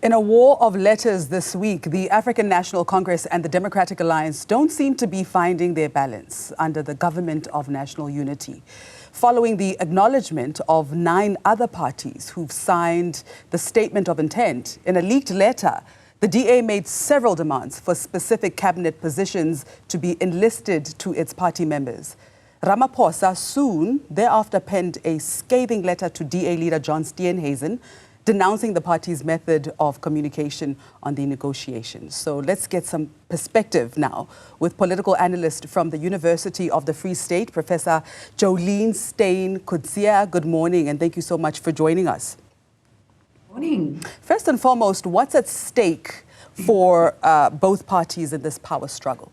In a war of letters this week, the African National Congress and the Democratic Alliance don't seem to be finding their balance under the Government of National Unity. Following the acknowledgement of 9 other parties who've signed the statement of intent, in a leaked letter, the DA made several demands for specific cabinet positions to be enlisted to its party members. Ramaphosa soon thereafter penned a scathing letter to DA leader John Steenhuisen, denouncing the party's method of communication on the negotiations. So let's get some perspective now with political analyst from the University of the Free State, Professor Joleen, Steyn, Kotze. Good morning, and thank you so much for joining us. Morning. First and foremost, what's at stake for both parties in this power struggle?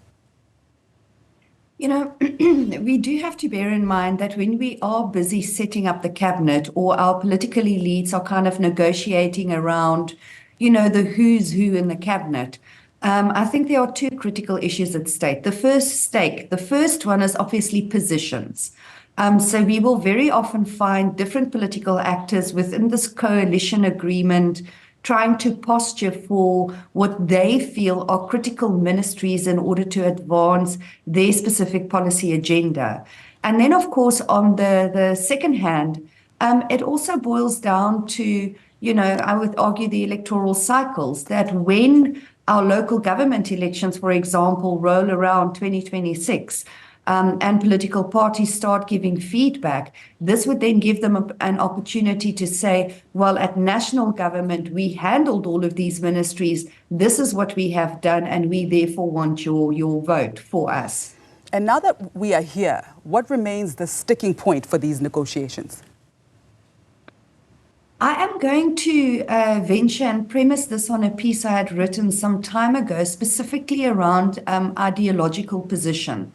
You know, we do have to bear in mind that when we are busy setting up the cabinet, or our political elites are kind of negotiating around, you know, the who's who in the cabinet, I think there are 2 critical issues at stake. The first one is obviously positions. So we will very often find different political actors within this coalition agreement trying to posture for what they feel are critical ministries in order to advance their specific policy agenda. And then, of course, on the second hand, it also boils down to, you know, I would argue the electoral cycles, that when our local government elections, for example, roll around 2026, and political parties start giving feedback, this would then give them an opportunity to say, well, at national government, we handled all of these ministries. This is what we have done, and we therefore want your vote for us. And now that we are here, what remains the sticking point for these negotiations? I am going to venture and premise this on a piece I had written some time ago, specifically around ideological position.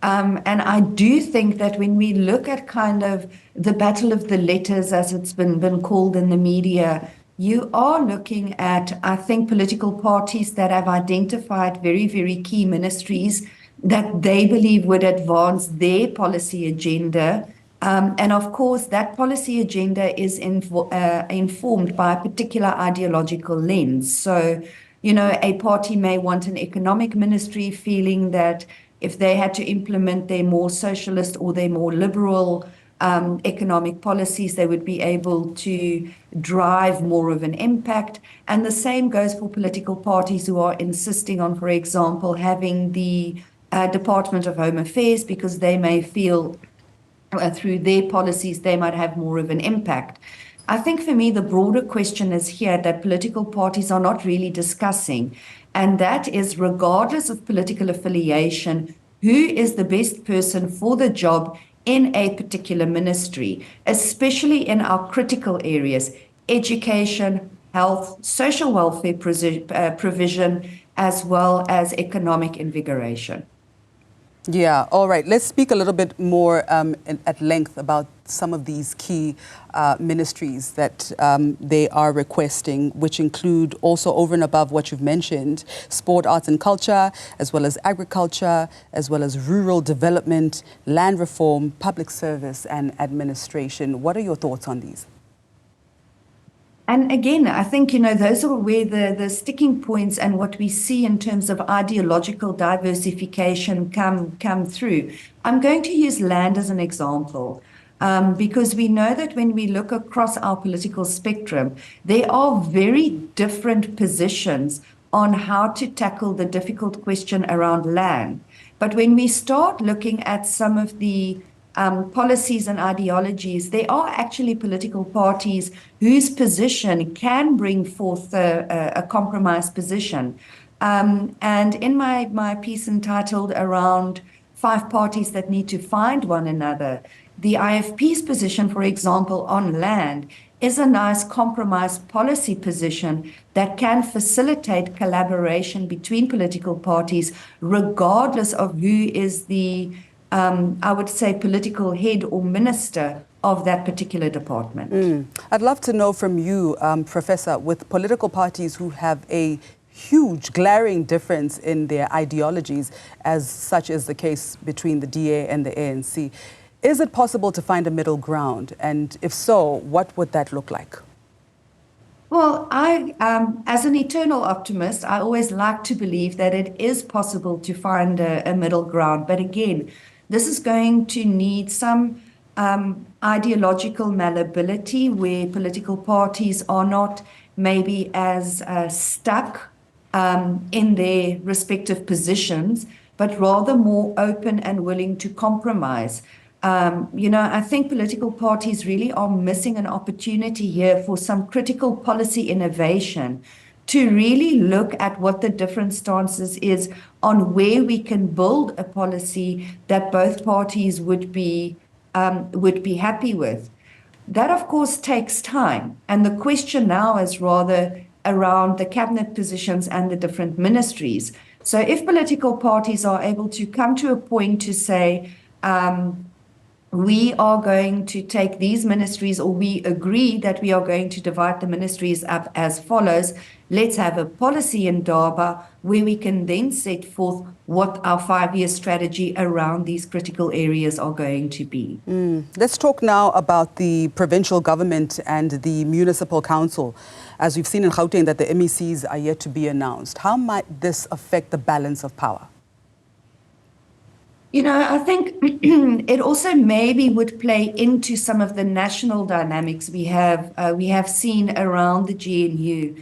And I do think that when we look at kind of the battle of the letters, as it's been called in the media, you are looking at, I think, political parties that have identified very, very key ministries that they believe would advance their policy agenda. And of course, that policy agenda is informed by a particular ideological lens. So, you know, a party may want an economic ministry, feeling that if they had to implement their more socialist or their more liberal economic policies, they would be able to drive more of an impact. And the same goes for political parties who are insisting on, for example, having the Department of Home Affairs, because they may feel through their policies they might have more of an impact. I think for me, the broader question is here that political parties are not really discussing, and that is, regardless of political affiliation, who is the best person for the job in a particular ministry, especially in our critical areas: education, health, social welfare provision, as well as economic invigoration. Yeah, all right. Let's speak a little bit more at length about some of these key ministries that they are requesting, which include also, over and above what you've mentioned, sport, arts and culture, as well as agriculture, as well as rural development, land reform, public service and administration. What are your thoughts on these? And again, I think, you know, those are where the sticking points and what we see in terms of ideological diversification come through. I'm going to use land as an example, because we know that when we look across our political spectrum, there are very different positions on how to tackle the difficult question around land. But when we start looking at some of the policies and ideologies, there are actually political parties whose position can bring forth a compromise position. And in my piece entitled around 5 parties that need to find one another, the IFP's position, for example, on land is a nice compromise policy position that can facilitate collaboration between political parties, regardless of who is the I would say, political head or minister of that particular department. I'd love to know from you, Professor, with political parties who have a huge, glaring difference in their ideologies, as such is the case between the DA and the ANC, is it possible to find a middle ground? And if so, what would that look like? Well, as an eternal optimist, I always like to believe that it is possible to find a middle ground. But again, this is going to need some ideological malleability where political parties are not maybe as stuck in their respective positions, but rather more open and willing to compromise. I think political parties really are missing an opportunity here for some critical policy innovation to really look at what the different stances is on where we can build a policy that both parties would be happy with. That, of course, takes time. And the question now is rather around the cabinet positions and the different ministries. So if political parties are able to come to a point to say, we are going to take these ministries, or we agree that we are going to divide the ministries up as follows. Let's have a policy in Durban where we can then set forth what our 5-year strategy around these critical areas are going to be. Let's talk now about the provincial government and the municipal council. As we've seen in Gauteng that the MECs are yet to be announced. How might this affect the balance of power? I think it also maybe would play into some of the national dynamics we have seen around the GNU.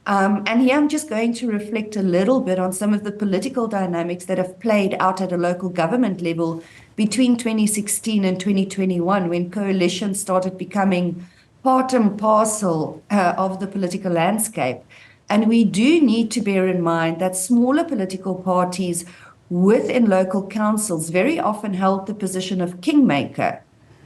And here I'm just going to reflect a little bit on some of the political dynamics that have played out at a local government level between 2016 and 2021, when coalitions started becoming part and parcel of the political landscape. And we do need to bear in mind that smaller political parties within local councils very often held the position of kingmaker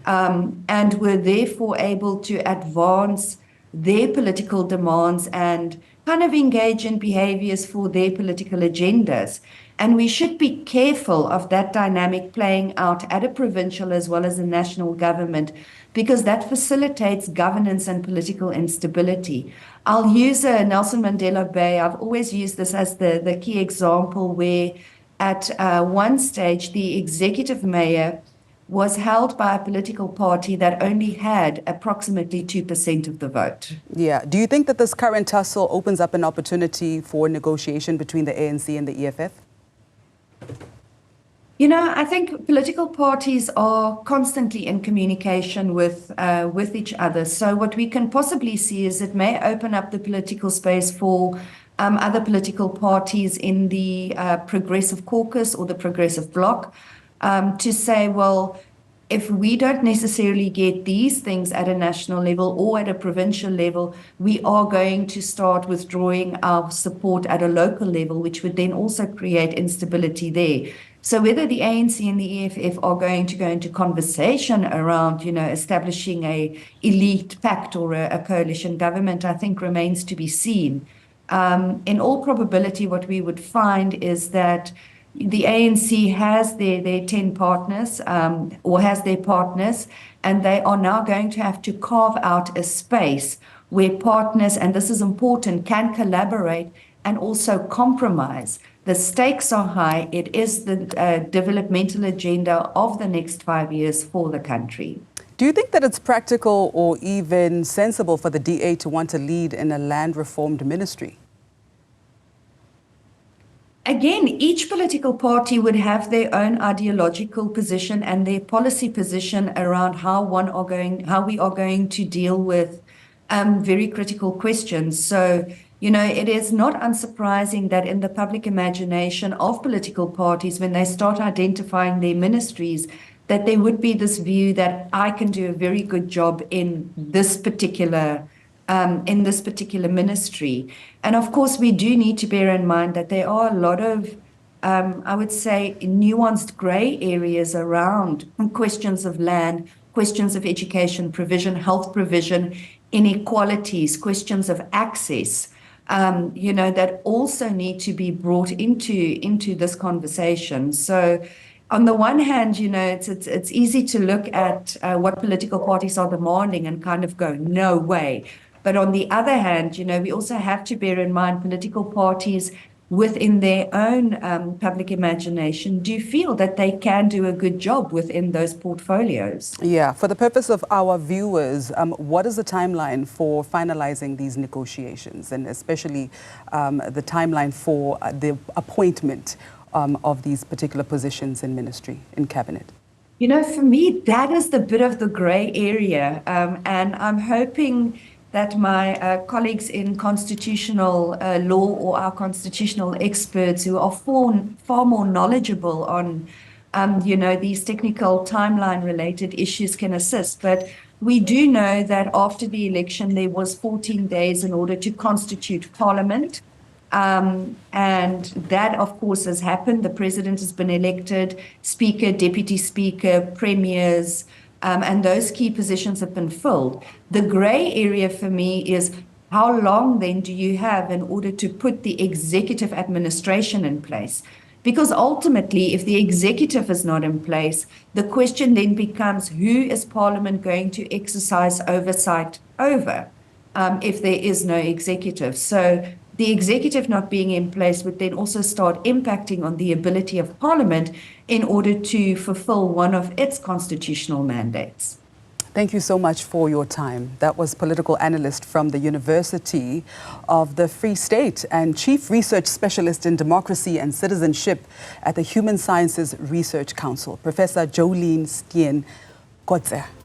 and were therefore able to advance their political demands and kind of engage in behaviors for their political agendas. And we should be careful of that dynamic playing out at a provincial as well as a national government, because that facilitates governance and political instability. I'll use Nelson Mandela Bay. I've always used this as the key example where at one stage, the executive mayor was held by a political party that only had approximately 2% of the vote. Yeah. Do you think that this current tussle opens up an opportunity for negotiation between the ANC and the EFF? I think political parties are constantly in communication with each other. So what we can possibly see is it may open up the political space for other political parties in the Progressive Caucus or the Progressive Bloc to say, well, if we don't necessarily get these things at a national level or at a provincial level, we are going to start withdrawing our support at a local level, which would then also create instability there. So whether the ANC and the EFF are going to go into conversation around, establishing a elite pact or a coalition government, I think remains to be seen. In all probability, what we would find is that the ANC has their 10 partners or has their partners, and they are now going to have to carve out a space where partners, and this is important, can collaborate and also compromise. The stakes are high. It is the developmental agenda of the next 5 years for the country. Do you think that it's practical or even sensible for the DA to want to lead in a land reformed ministry? Again, each political party would have their own ideological position and their policy position around how we are going to deal with very critical questions. So, it is not unsurprising that in the public imagination of political parties, when they start identifying their ministries, that there would be this view that I can do a very good job in this particular ministry. And of course, we do need to bear in mind that there are a lot of, I would say, nuanced gray areas around questions of land, questions of education provision, health provision, inequalities, questions of access, that also need to be brought into this conversation. So on the one hand, it's easy to look at what political parties are demanding and kind of go, no way. But on the other hand, we also have to bear in mind political parties within their own public imagination do feel that they can do a good job within those portfolios. Yeah, for the purpose of our viewers, what is the timeline for finalizing these negotiations, and especially the timeline for the appointment of these particular positions in ministry, in cabinet? You know, for me, that is the bit of the gray area. And I'm hoping that my colleagues in constitutional law or our constitutional experts who are far more knowledgeable on, you know, these technical timeline-related issues can assist. But we do know that after the election, there was 14 days in order to constitute parliament. And that, of course, has happened. The president has been elected, speaker, deputy speaker, premiers, and those key positions have been filled. The gray area for me is how long then do you have in order to put the executive administration in place? Because ultimately, if the executive is not in place, the question then becomes who is Parliament going to exercise oversight over if there is no executive? So the executive not being in place would then also start impacting on the ability of Parliament in order to fulfill one of its constitutional mandates. Thank you so much for your time. That was political analyst from the University of the Free State and Chief Research Specialist in Democracy and Citizenship at the Human Sciences Research Council, Professor Joleen Steyn Kotze.